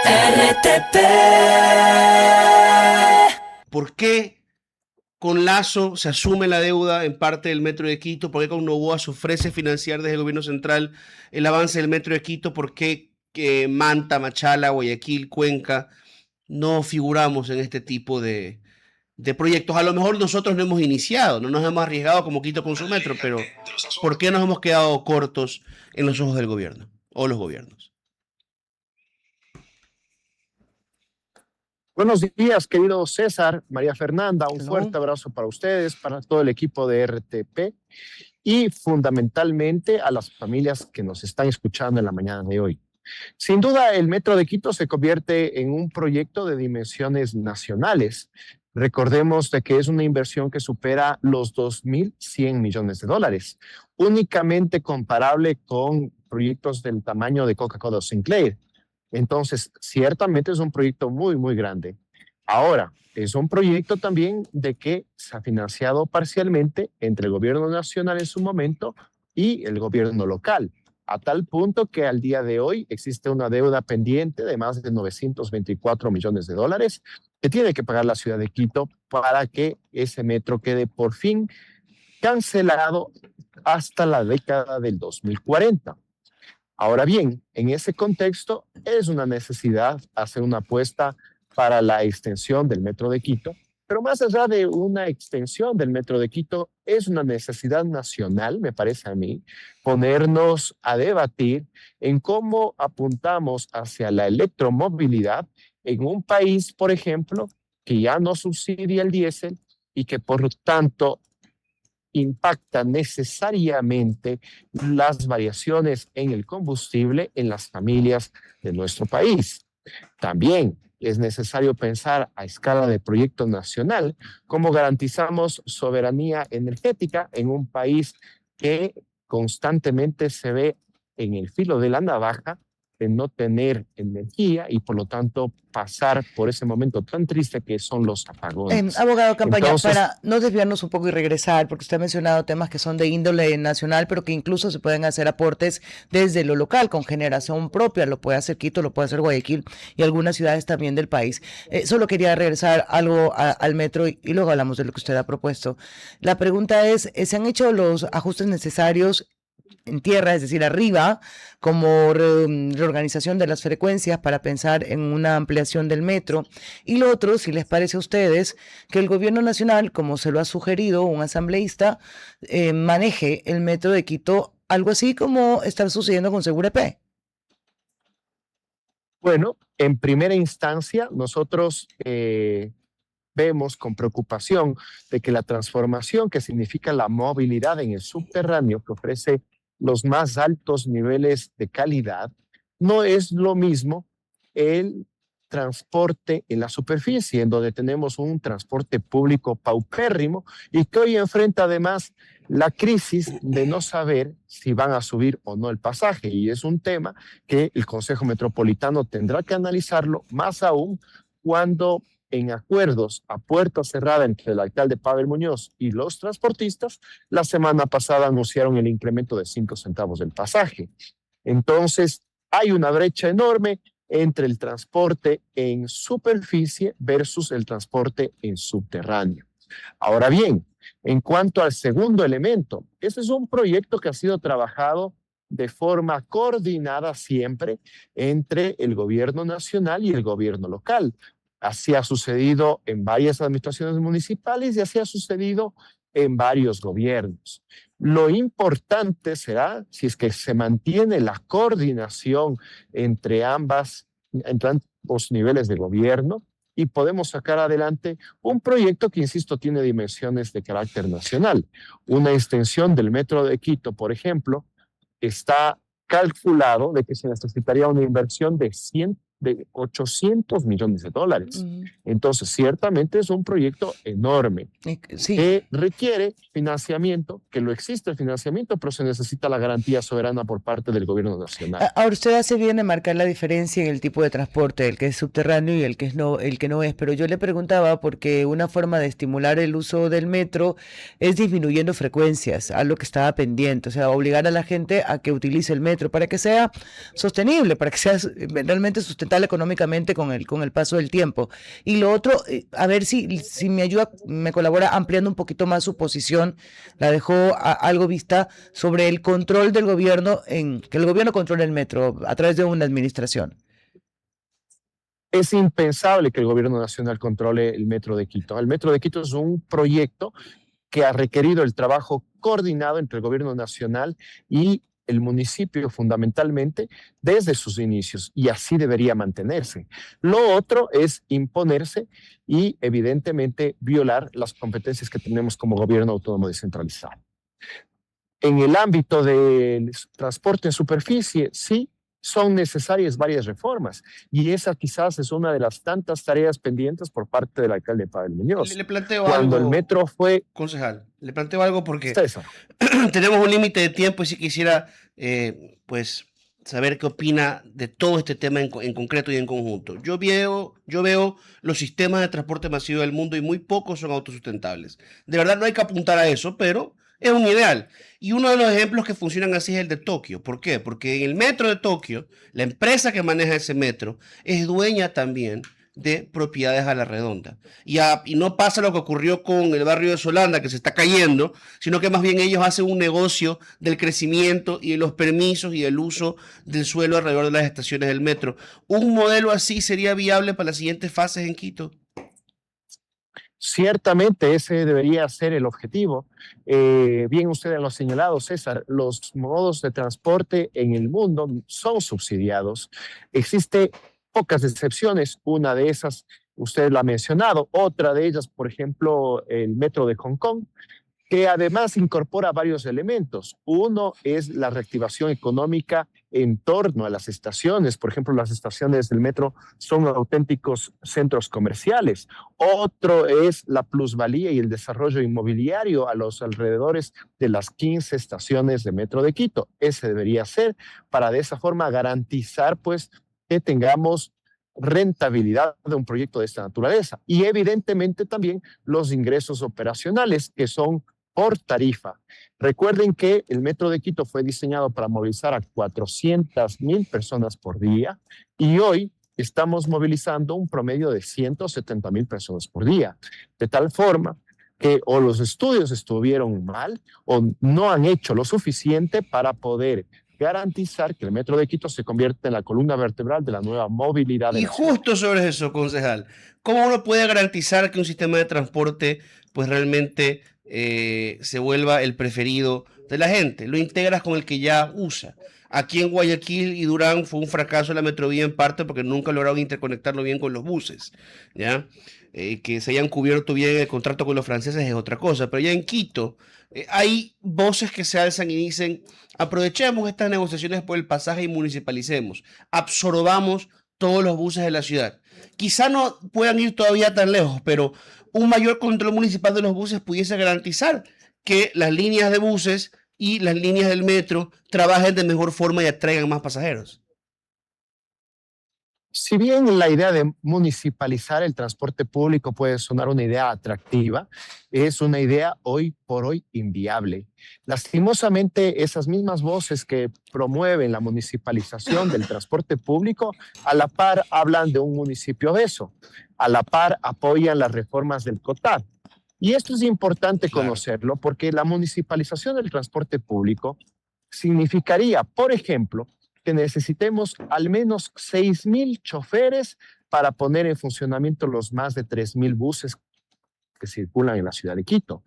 RTP. ¿Por qué con Lazo se asume la deuda en parte del Metro de Quito? ¿Por qué con Noboa se ofrece financiar desde el gobierno central el avance del Metro de Quito? ¿Por qué Manta, Machala, Guayaquil, Cuenca no figuramos en este tipo de proyectos? A lo mejor nosotros no hemos iniciado, no nos hemos arriesgado como Quito con su metro, pero ¿por qué nos hemos quedado cortos en los ojos del gobierno o los gobiernos? Buenos días, querido César, María Fernanda, un Hello. fuerte abrazo para ustedes, para todo el equipo de RTP y fundamentalmente a las familias que nos están escuchando en la mañana de hoy. Sin duda, el Metro de Quito se convierte en un proyecto de dimensiones nacionales. Recordemos de que es una inversión que supera los 2.100 millones de dólares, únicamente comparable con proyectos del tamaño de Coca-Cola o Sinclair. Entonces, ciertamente es un proyecto muy, muy grande. Ahora, es un proyecto también de que se ha financiado parcialmente entre el gobierno nacional en su momento y el gobierno local, a tal punto que al día de hoy existe una deuda pendiente de más de 924 millones de dólares que tiene que pagar la ciudad de Quito para que ese metro quede por fin cancelado hasta la década del 2040. Ahora bien, en ese contexto es una necesidad hacer una apuesta para la extensión del Metro de Quito, pero más allá de una extensión del Metro de Quito, es una necesidad nacional, me parece a mí, ponernos a debatir en cómo apuntamos hacia la electromovilidad en un país, por ejemplo, que ya no subsidia el diésel y que por lo tanto impacta necesariamente las variaciones en el combustible en las familias de nuestro país. También es necesario pensar a escala de proyecto nacional cómo garantizamos soberanía energética en un país que constantemente se ve en el filo de la navaja de no tener energía y por lo tanto pasar por ese momento tan triste que son los apagones. Abogado Campaña, Entonces, para no desviarnos un poco y regresar, porque usted ha mencionado temas que son de índole nacional, pero que incluso se pueden hacer aportes desde lo local, con generación propia, lo puede hacer Quito, lo puede hacer Guayaquil y algunas ciudades también del país. Solo quería regresar algo al metro y luego hablamos de lo que usted ha propuesto. La pregunta es, ¿se han hecho los ajustes necesarios en tierra, es decir, arriba, como reorganización de las frecuencias para pensar en una ampliación del metro? Y lo otro, si les parece a ustedes, que el gobierno nacional, como se lo ha sugerido un asambleísta, maneje el metro de Quito, algo así como está sucediendo con Segurep. Bueno, en primera instancia, nosotros vemos con preocupación de que la transformación que significa la movilidad en el subterráneo, que ofrece los más altos niveles de calidad, no es lo mismo el transporte en la superficie, en donde tenemos un transporte público paupérrimo y que hoy enfrenta además la crisis de no saber si van a subir o no el pasaje. Y es un tema que el Consejo Metropolitano tendrá que analizarlo, más aún cuando en acuerdos a puerta cerrada entre el alcalde Pavel Muñoz y los transportistas, la semana pasada anunciaron el incremento de 5 centavos del pasaje. Entonces, hay una brecha enorme entre el transporte en superficie versus el transporte en subterráneo. Ahora bien, en cuanto al segundo elemento, este es un proyecto que ha sido trabajado de forma coordinada siempre entre el gobierno nacional y el gobierno local. Así ha sucedido en varias administraciones municipales y así ha sucedido en varios gobiernos. Lo importante será si es que se mantiene la coordinación entre ambos niveles de gobierno y podemos sacar adelante un proyecto que, insisto, tiene dimensiones de carácter nacional. Una extensión del Metro de Quito, por ejemplo, está calculado de que se necesitaría una inversión de 800 millones de dólares. Entonces, ciertamente es un proyecto enorme Sí. que requiere financiamiento, que lo existe el financiamiento, pero se necesita la garantía soberana por parte del gobierno nacional. Ahora usted hace bien en marcar la diferencia en el tipo de transporte, el que es subterráneo y el que no es, pero yo le preguntaba porque una forma de estimular el uso del metro es disminuyendo frecuencias, algo que estaba pendiente, o sea, obligar a la gente a que utilice el metro para que sea sostenible, para que sea realmente sustentable fundamental económicamente con el paso del tiempo. Y lo otro, a ver si me ayuda, me colabora ampliando un poquito más su posición, la dejó algo vista sobre el control del gobierno, que el gobierno controle el metro a través de una administración. Es impensable que el gobierno nacional controle el Metro de Quito. El Metro de Quito es un proyecto que ha requerido el trabajo coordinado entre el gobierno nacional y el municipio fundamentalmente desde sus inicios, y así debería mantenerse. Lo otro es imponerse y evidentemente violar las competencias que tenemos como gobierno autónomo descentralizado. En el ámbito del transporte en superficie, sí, son necesarias varias reformas, y esa quizás es una de las tantas tareas pendientes por parte del alcalde Pavel Muñoz. Le planteo Cuando algo, el metro fue... concejal, le planteo algo porque César, tenemos un límite de tiempo y si quisiera, pues, saber qué opina de todo este tema en concreto y en conjunto. Yo veo los sistemas de transporte masivo del mundo y muy pocos son autosustentables. De verdad no hay que apuntar a eso, pero es un ideal. Y uno de los ejemplos que funcionan así es el de Tokio. ¿Por qué? Porque en el metro de Tokio, la empresa que maneja ese metro es dueña también de propiedades a la redonda. Y no pasa lo que ocurrió con el barrio de Solanda, que se está cayendo, sino que más bien ellos hacen un negocio del crecimiento y de los permisos y del uso del suelo alrededor de las estaciones del metro. ¿Un modelo así sería viable para las siguientes fases en Quito? ciertamente ese debería ser el objetivo. Bien usted lo ha señalado, César, los modos de transporte en el mundo son subsidiados. Existe pocas excepciones, una de esas usted lo ha mencionado, otra de ellas, por ejemplo, el metro de Hong Kong, que además incorpora varios elementos. Uno es la reactivación económica en torno a las estaciones. Por ejemplo, las estaciones del metro son auténticos centros comerciales. Otro es la plusvalía y el desarrollo inmobiliario a los alrededores de las 15 estaciones de metro de Quito. Ese debería ser para de esa forma garantizar pues que tengamos rentabilidad de un proyecto de esta naturaleza. Y evidentemente también los ingresos operacionales que son por tarifa. Recuerden que el Metro de Quito fue diseñado para movilizar a 400,000 personas por día y hoy estamos movilizando un promedio de 170,000 personas por día. De tal forma que o los estudios estuvieron mal o no han hecho lo suficiente para poder garantizar que el Metro de Quito se convierta en la columna vertebral de la nueva movilidad de Y la ciudad. justo sobre eso, concejal, ¿cómo uno puede garantizar que un sistema de transporte pues realmente se vuelva el preferido de la gente? Lo integras con el que ya usa. Aquí en Guayaquil y Durán fue un fracaso la metrovía en parte porque nunca lograron interconectarlo bien con los buses, ¿ya? Que se hayan cubierto bien el contrato con los franceses es otra cosa, pero ya en Quito hay voces que se alzan y dicen, aprovechemos estas negociaciones por el pasaje y municipalicemos, absorbamos todos los buses de la ciudad. Quizá no puedan ir todavía tan lejos, pero un mayor control municipal de los buses pudiese garantizar que las líneas de buses y las líneas del metro trabajen de mejor forma y atraigan más pasajeros. Si bien la idea de municipalizar el transporte público puede sonar una idea atractiva, es una idea hoy por hoy inviable. Lastimosamente, esas mismas voces que promueven la municipalización del transporte público, a la par hablan de un municipio obeso, a la par apoyan las reformas del COTAD. Y esto es importante conocerlo porque la municipalización del transporte público significaría, por ejemplo, que necesitemos al menos 6,000 choferes para poner en funcionamiento los más de 3,000 buses que circulan en la ciudad de Quito.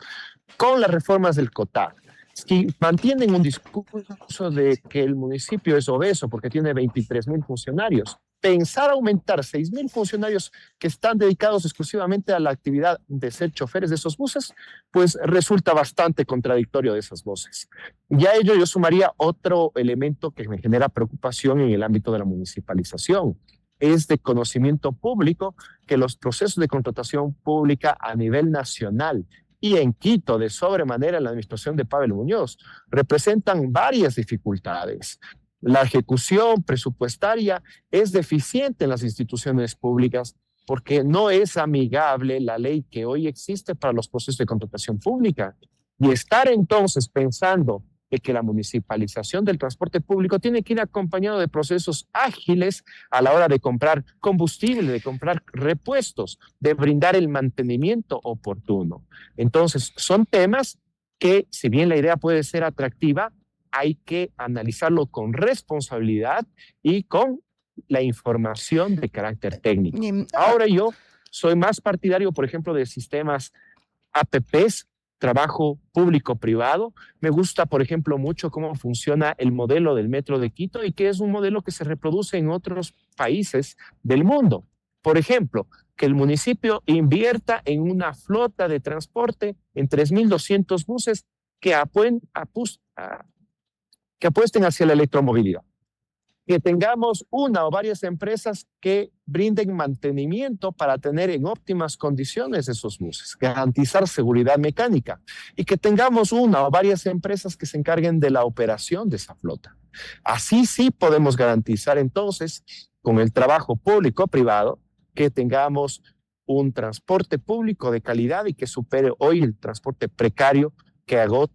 Con las reformas del COTAD, si mantienen un discurso de que el municipio es obeso porque tiene 23,000 funcionarios, pensar aumentar 6,000 funcionarios que están dedicados exclusivamente a la actividad de ser choferes de esos buses, pues resulta bastante contradictorio de esas voces. Y a ello yo sumaría otro elemento que me genera preocupación en el ámbito de la municipalización. Es de conocimiento público que los procesos de contratación pública a nivel nacional y en Quito de sobremanera en la administración de Pavel Muñoz representan varias dificultades. La ejecución presupuestaria es deficiente en las instituciones públicas porque no es amigable la ley que hoy existe para los procesos de contratación pública. Y estar entonces pensando de que la municipalización del transporte público tiene que ir acompañado de procesos ágiles a la hora de comprar combustible, de comprar repuestos, de brindar el mantenimiento oportuno. Entonces, son temas que, si bien la idea puede ser atractiva, hay que analizarlo con responsabilidad y con la información de carácter técnico. Ahora yo soy más partidario, por ejemplo, de sistemas APPs, trabajo público-privado. Me gusta, por ejemplo, mucho cómo funciona el modelo del Metro de Quito y que es un modelo que se reproduce en otros países del mundo. Por ejemplo, que el municipio invierta en una flota de transporte en 3.200 buses que apuesten hacia la electromovilidad. Que tengamos una o varias empresas que brinden mantenimiento para tener en óptimas condiciones esos buses, garantizar seguridad mecánica y que tengamos una o varias empresas que se encarguen de la operación de esa flota. Así sí podemos garantizar entonces, con el trabajo público-privado, que tengamos un transporte público de calidad y que supere hoy el transporte precario que agota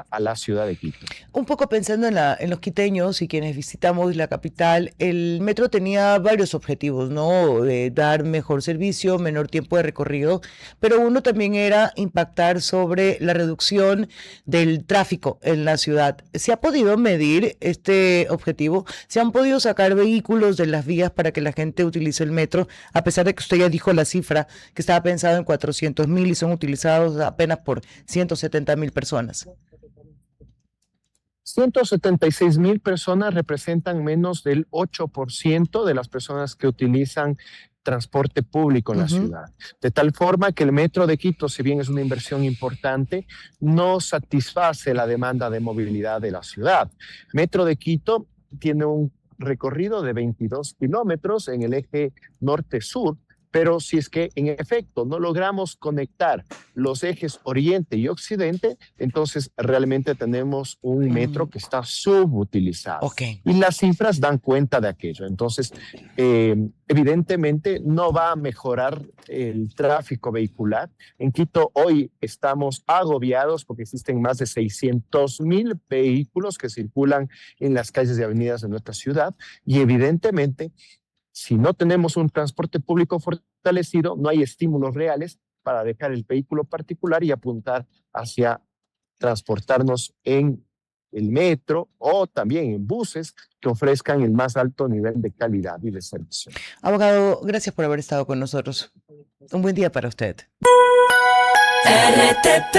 a la ciudad de Quito. Un poco pensando en los quiteños y quienes visitamos la capital, el metro tenía varios objetivos, ¿no? De dar mejor servicio, menor tiempo de recorrido, pero uno también era impactar sobre la reducción del tráfico en la ciudad. ¿Se ha podido medir este objetivo? ¿Se han podido sacar vehículos de las vías para que la gente utilice el metro? A pesar de que usted ya dijo la cifra, que estaba pensado en 400.000 y son utilizados apenas por 170.000 personas. 176.000 personas representan menos del 8% de las personas que utilizan transporte público en la ciudad. De tal forma que el Metro de Quito, si bien es una inversión importante, no satisface la demanda de movilidad de la ciudad. Metro de Quito tiene un recorrido de 22 kilómetros en el eje norte-sur, pero si es que en efecto no logramos conectar los ejes oriente y occidente, entonces realmente tenemos un metro que está subutilizado. Okay. Y las cifras dan cuenta de aquello. Entonces, evidentemente no va a mejorar el tráfico vehicular. En Quito hoy estamos agobiados porque existen más de 600.000 vehículos que circulan en las calles y avenidas de nuestra ciudad y evidentemente si no tenemos un transporte público fortalecido, no hay estímulos reales para dejar el vehículo particular y apuntar hacia transportarnos en el metro o también en buses que ofrezcan el más alto nivel de calidad y de servicio. Abogado, gracias por haber estado con nosotros. Un buen día para usted. RTP